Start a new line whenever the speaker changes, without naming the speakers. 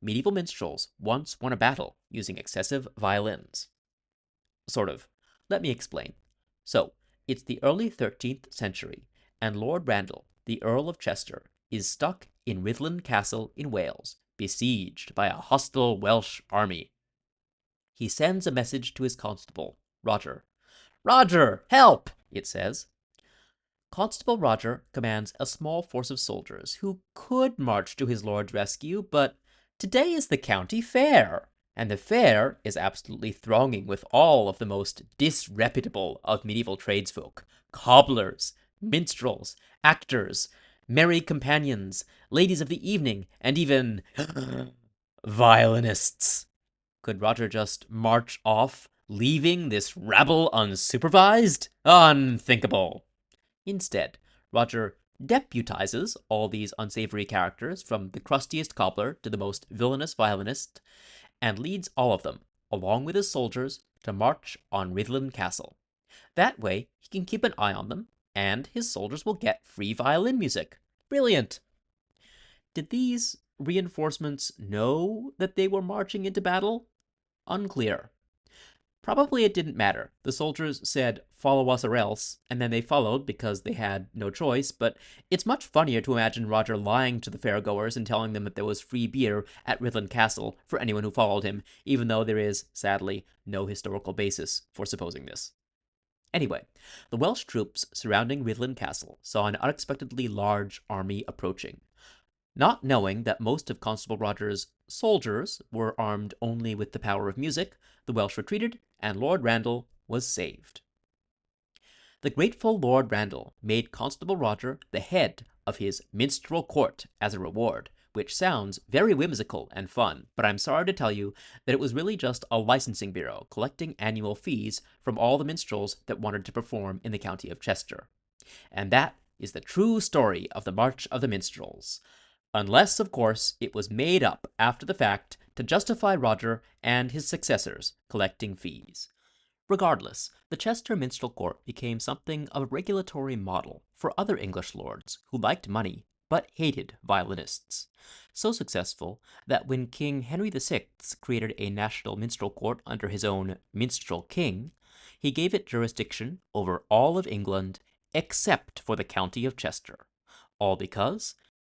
medieval minstrels once won a battle using excessive violins. Sort of. Let me explain. So, it's the early 13th century, and Lord Randall, the Earl of Chester, is stuck in Rhuddlan Castle in Wales, besieged by a hostile Welsh army. He sends a message to his constable, Roger. Roger, help! It says. Constable Roger commands a small force of soldiers who could march to his lord's rescue, but today is the county fair, and the fair is absolutely thronging with all of the most disreputable of medieval tradesfolk: cobblers, minstrels, actors, merry companions, ladies of the evening, and even violinists. Could Roger just march off, leaving this rabble unsupervised? Unthinkable. Instead, Roger deputizes all these unsavory characters, from the crustiest cobbler to the most villainous violinist, and leads all of them, along with his soldiers, to march on Rhuddlan Castle. That way, he can keep an eye on them, and his soldiers will get free violin music. Brilliant! Did these reinforcements know that they were marching into battle? Unclear. Probably it didn't matter. The soldiers said, "Follow us or else," and then they followed because they had no choice, but it's much funnier to imagine Roger lying to the fairgoers and telling them that there was free beer at Rhuddlan Castle for anyone who followed him, even though there is, sadly, no historical basis for supposing this. Anyway, the Welsh troops surrounding Rhuddlan Castle saw an unexpectedly large army approaching. Not knowing that most of Constable Roger's soldiers were armed only with the power of music, the Welsh retreated, and Lord Randall was saved. The grateful Lord Randall made Constable Roger the head of his minstrel court as a reward, which sounds very whimsical and fun, but I'm sorry to tell you that it was really just a licensing bureau collecting annual fees from all the minstrels that wanted to perform in the county of Chester. And that is the true story of the March of the Minstrels. Unless, of course, it was made up after the fact to justify Roger and his successors collecting fees. Regardless, the Chester Minstrel Court became something of a regulatory model for other English lords who liked money but hated violinists. So successful that when King Henry VI created a national minstrel court under his own minstrel king, he gave it jurisdiction over all of England except for the county of Chester. All because